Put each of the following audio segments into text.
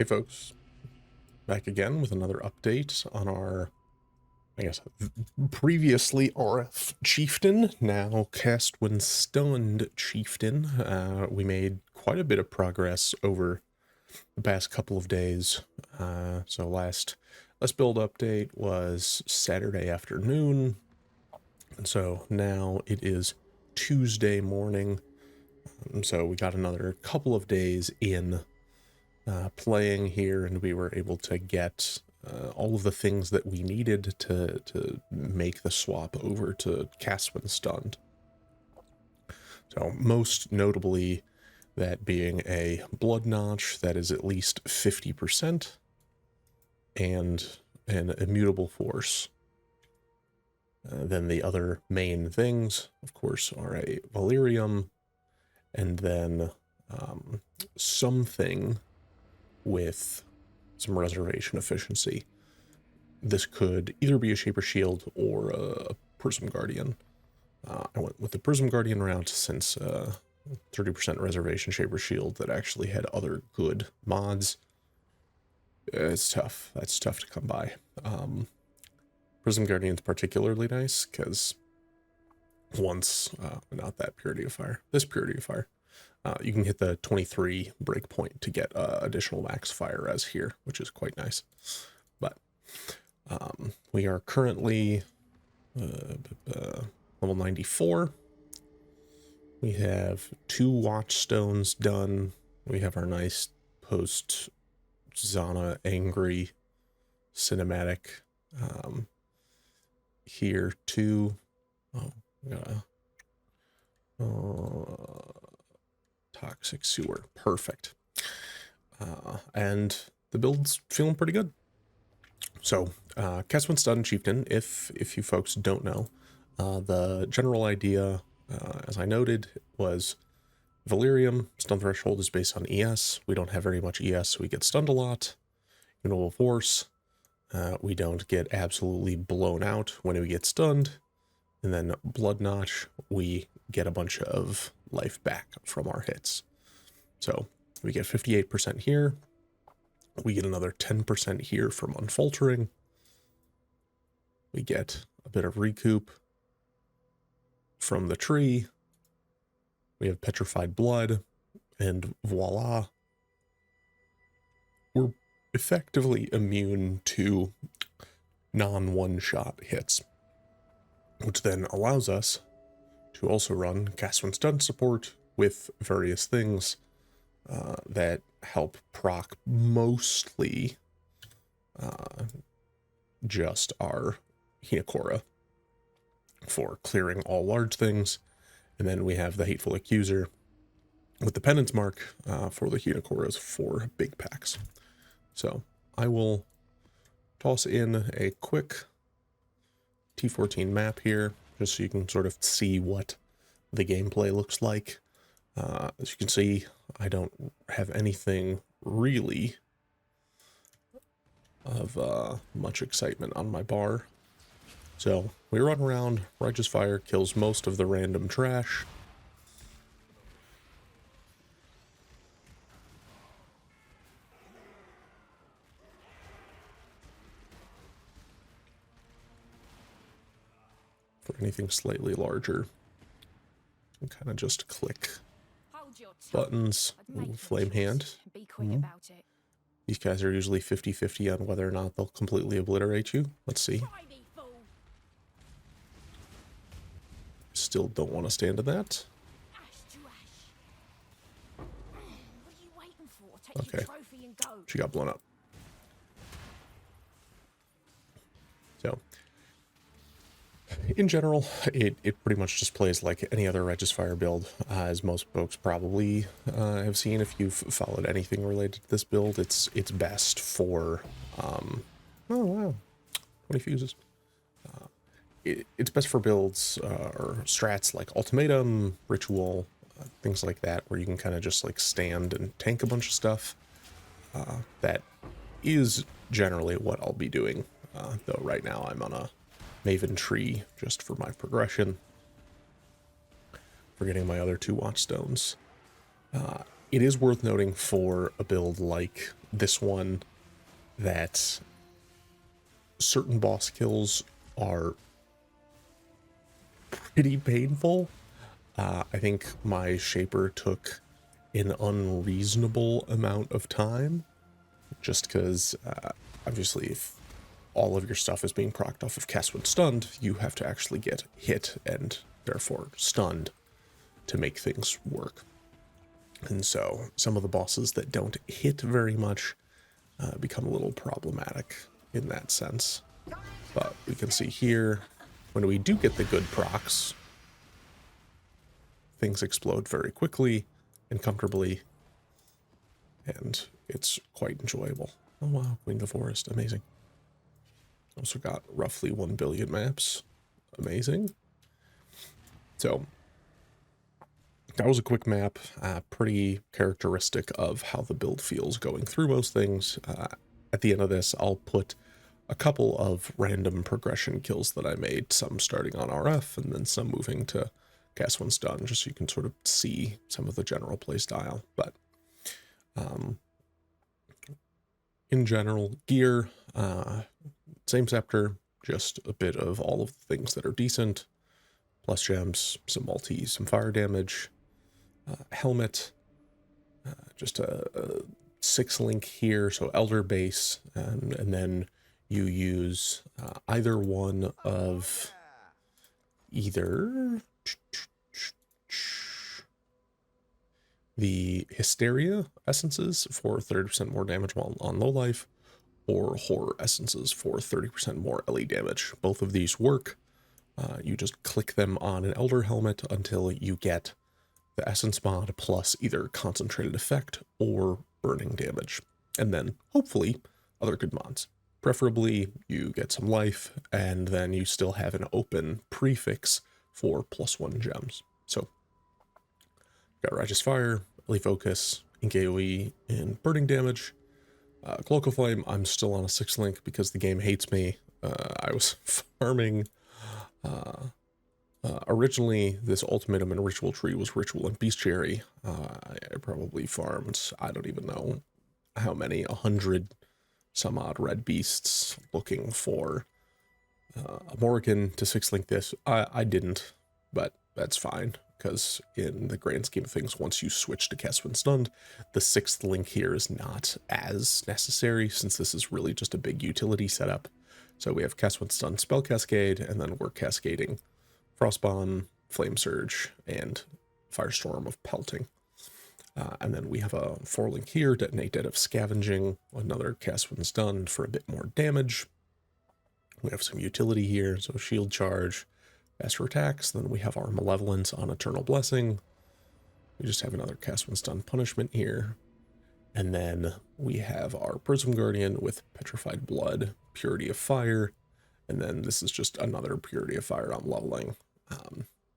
Hey folks, back again with another update on our, I guess, previously RF Chieftain, now cast when stunned Chieftain. We made quite a bit of progress over the past couple of days. So last build update was Saturday afternoon, and so now it is Tuesday morning. So we got another couple of days in playing here, and we were able to get all of the things that we needed to make the swap over to cast when stunned. So most notably, that being a blood notch that is at least 50%, and an immutable force. Then the other main things, of course, are a Valerium, and then something with some reservation efficiency. This could either be a Shaper Shield or a Prism Guardian. I went with the Prism Guardian route since 30% reservation Shaper Shield that actually had other good mods. It's tough. That's tough to come by. Prism Guardian's particularly nice because once, not that Purity of Fire, this Purity of Fire, you can hit the 23 breakpoint to get additional max fire res here, which is quite nice. But we are currently level 94. We have 2 Watchstones done. We have our nice post-Zana Angry cinematic here too. Oh, we got a Toxic Sewer. Perfect. And the build's feeling pretty good. So, cast when stunned Chieftain, if you folks don't know, the general idea, as I noted, was Valerium, stun threshold is based on ES. We don't have very much ES, so we get stunned a lot. Immutable force, we don't get absolutely blown out when we get stunned. And then blood notch, we get a bunch of life back from our hits. So we get 58% here. We get another 10% here from unfaltering. We get a bit of recoup from the tree. We have petrified blood, and voila. We're effectively immune to non-one-shot hits, which then allows us to also run cast when stunned support with various things that help proc mostly just our Hinokora for clearing all large things. And then we have the Hateful Accuser with the Penance Mark for the Hinokoras for big packs. So I will toss in a quick T14 map here, just so you can sort of see what the gameplay looks like. As you can see, I don't have anything really of much excitement on my bar. So we run around, Righteous Fire kills most of the random trash. For anything slightly larger, you can kind of just click buttons. Ooh, Flame Hand. These guys are usually 50-50 on whether or not they'll completely obliterate you. Let's see. Still don't want to stand in that. Okay, she got blown up. So, in general, it pretty much just plays like any other Righteous Fire build, as most folks probably have seen if you've followed anything related to this build. It's best for, oh wow, 20 fuses. It's best for builds or strats like Ultimatum, Ritual, things like that, where you can kind of just like stand and tank a bunch of stuff. That is generally what I'll be doing, though right now I'm on a Maven tree just for my progression, for getting my other 2 Watchstones. it is worth noting for a build like this one that certain boss kills are pretty painful. I think my Shaper took an unreasonable amount of time, just because obviously if all of your stuff is being procced off of cast when stunned, you have to actually get hit and therefore stunned to make things work. And so some of the bosses that don't hit very much become a little problematic in that sense. But we can see here, when we do get the good procs, things explode very quickly and comfortably, and it's quite enjoyable. Oh wow, Queen of the Forest, amazing. Also got roughly 1 billion maps, amazing. So that was a quick map, pretty characteristic of how the build feels going through most things. At the end of this, I'll put a couple of random progression kills that I made, some starting on RF and then some moving to cast when stunned, just so you can sort of see some of the general play style. But in general, gear, same scepter, just a bit of all of the things that are decent, plus gems, some multi, some fire damage, helmet, just a 6-link here, so Elder base, and then you use either one of either the Hysteria essences for 30% more damage while on low life, or Horror essences for 30% more LE damage. Both of these work. You just click them on an Elder helmet until you get the essence mod plus either concentrated effect or burning damage, and then hopefully other good mods. Preferably you get some life, and then you still have an open prefix for +1 gems. So got Righteous Fire, Elite Focus, Ink AoE, and burning damage. Cloak of Flame, I'm still on a 6-link because the game hates me. I was farming originally, this ultimatum and ritual tree was ritual and bestiary. I probably farmed, I don't even know how many, 100 some odd red beasts looking for a Morrigan to 6-link this. I didn't, but that's fine, because in the grand scheme of things, once you switch to cast when stunned, the 6th link here is not as necessary, since this is really just a big utility setup. So we have cast when stunned spell cascade, and then we're cascading Frostbomb, Flame Surge, and Firestorm of Pelting. And then we have a 4-link here, Detonate Dead of Scavenging, another cast when stunned for a bit more damage. We have some utility here, so Shield Charge, faster attacks. Then we have our Malevolence on Eternal Blessing. We just have another cast when stunned punishment here. And then we have our Prism Guardian with Petrified Blood, Purity of Fire, and then this is just another Purity of Fire I'm leveling.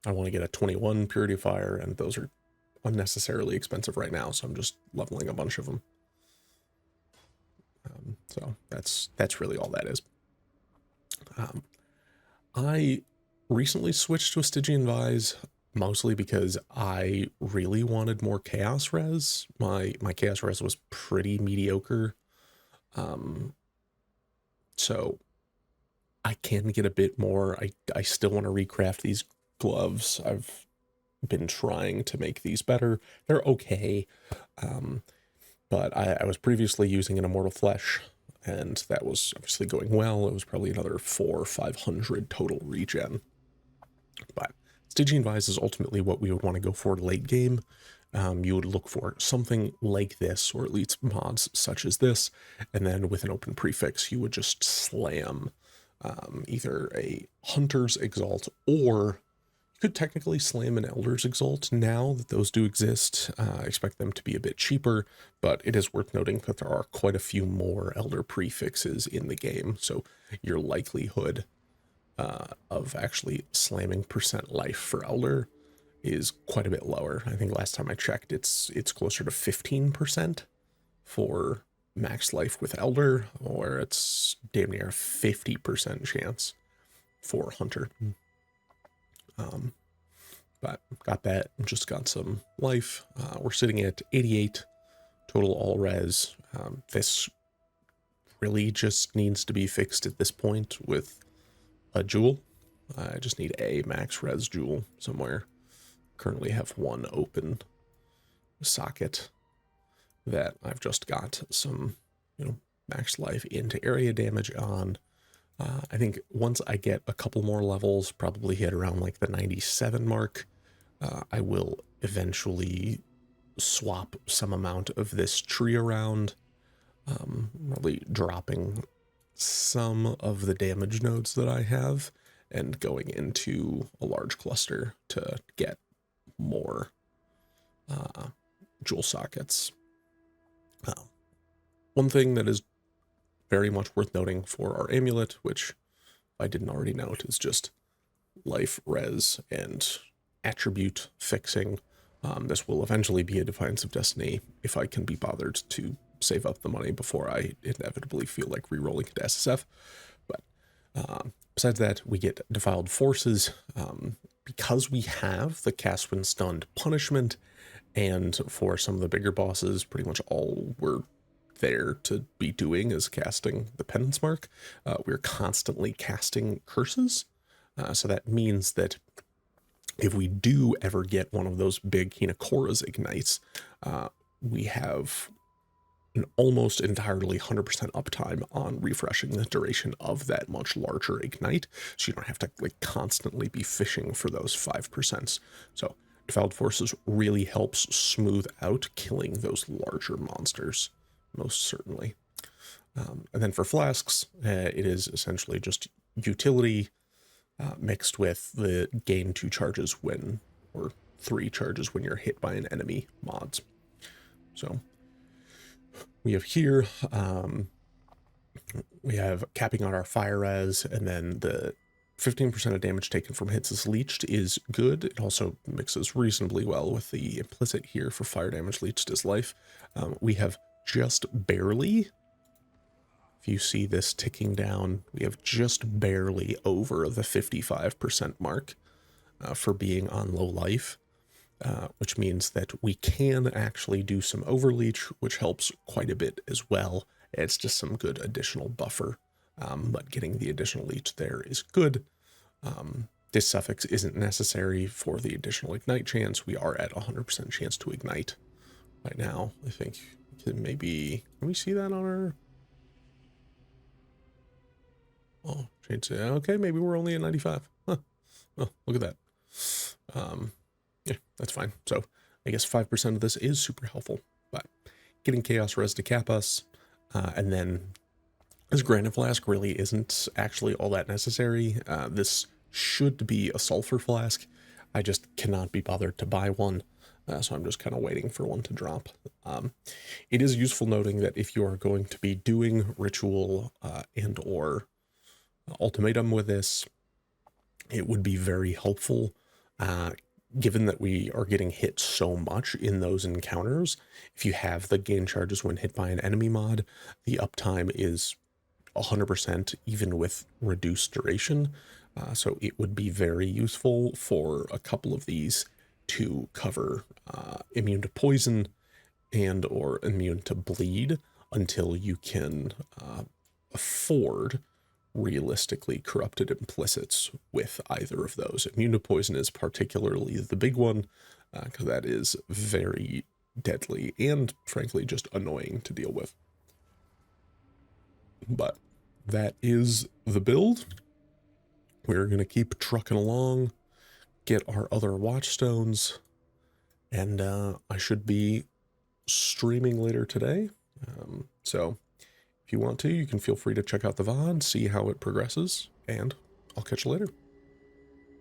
I want to get a 21 Purity of Fire, and those are unnecessarily expensive right now, so I'm just leveling a bunch of them. So that's really all that is. I recently switched to a Stygian Vise, mostly because I really wanted more Chaos Res. My Chaos Res was pretty mediocre. So I can get a bit more. I still want to recraft these gloves. I've been trying to make these better. They're okay. But I was previously using an Immortal Flesh, and that was obviously going well. It was probably another 400 or 500 total regen. But Stygian Vise is ultimately what we would want to go for late game. You would look for something like this, or at least mods such as this, and then with an open prefix, you would just slam either a Hunter's Exalt, or you could technically slam an Elder's Exalt now that those do exist. I expect them to be a bit cheaper, but it is worth noting that there are quite a few more Elder prefixes in the game, so your likelihood of actually slamming % life for Elder is quite a bit lower. I think last time I checked, it's closer to 15% for max life with Elder, or it's damn near a 50% chance for Hunter. but got that. Just got some life. We're sitting at 88 total all res. This really just needs to be fixed at this point with a jewel. I just need a max res jewel somewhere. Currently have one open socket that I've just got some, max life into area damage on. I think once I get a couple more levels, probably hit around like the 97 mark, I will eventually swap some amount of this tree around, really dropping some of the damage nodes that I have and going into a large cluster to get more jewel sockets. One thing that is very much worth noting for our amulet, which I didn't already note, is just life res and attribute fixing. This will eventually be a Defiance of Destiny if I can be bothered to save up the money before I inevitably feel like rerolling into SSF. But besides that, we get Defiled Forces. Because we have the Cast When Stunned punishment, and for some of the bigger bosses, pretty much all we're there to be doing is casting the Penance Mark. We're constantly casting curses. So that means that if we do ever get one of those big Hinakora's ignites, we have an almost entirely 100% uptime on refreshing the duration of that much larger ignite. So you don't have to like constantly be fishing for those 5%. So Defiled Forces really helps smooth out killing those larger monsters, most certainly. And then for flasks, it is essentially just utility mixed with the gain 2 charges when, or 3 charges when you're hit by an enemy mods. So we have here, we have capping on our fire res, and then the 15% of damage taken from hits is leached is good. It also mixes reasonably well with the implicit here for fire damage leached is life. We have just barely, if you see this ticking down, we have just barely over the 55% mark for being on low life, which means that we can actually do some overleach, which helps quite a bit as well. It's just some good additional buffer, but getting the additional leech there is good. This suffix isn't necessary for the additional ignite chance. We are at 100% chance to ignite right now. I think maybe, can we see that on our... Oh, change. Okay, maybe we're only at 95. Huh. Oh, look at that. Yeah, that's fine. So I guess 5% of this is super helpful, but getting Chaos Res to cap us, and then this Granite Flask really isn't actually all that necessary. This should be a Sulfur Flask. I just cannot be bothered to buy one, so I'm just kind of waiting for one to drop. It is useful noting that if you are going to be doing Ritual and or Ultimatum with this, it would be very helpful, given that we are getting hit so much in those encounters. If you have the gain charges when hit by an enemy mod, the uptime is 100% even with reduced duration. So it would be very useful for a couple of these to cover immune to poison and or immune to bleed until you can afford realistically corrupted implicits with either of those. Immune to poison is particularly the big one, because that is very deadly and frankly just annoying to deal with. But that is the build. We're going to keep trucking along, get our other watchstones, and I should be streaming later today. So if you want to, you can feel free to check out the VOD, see how it progresses, and I'll catch you later.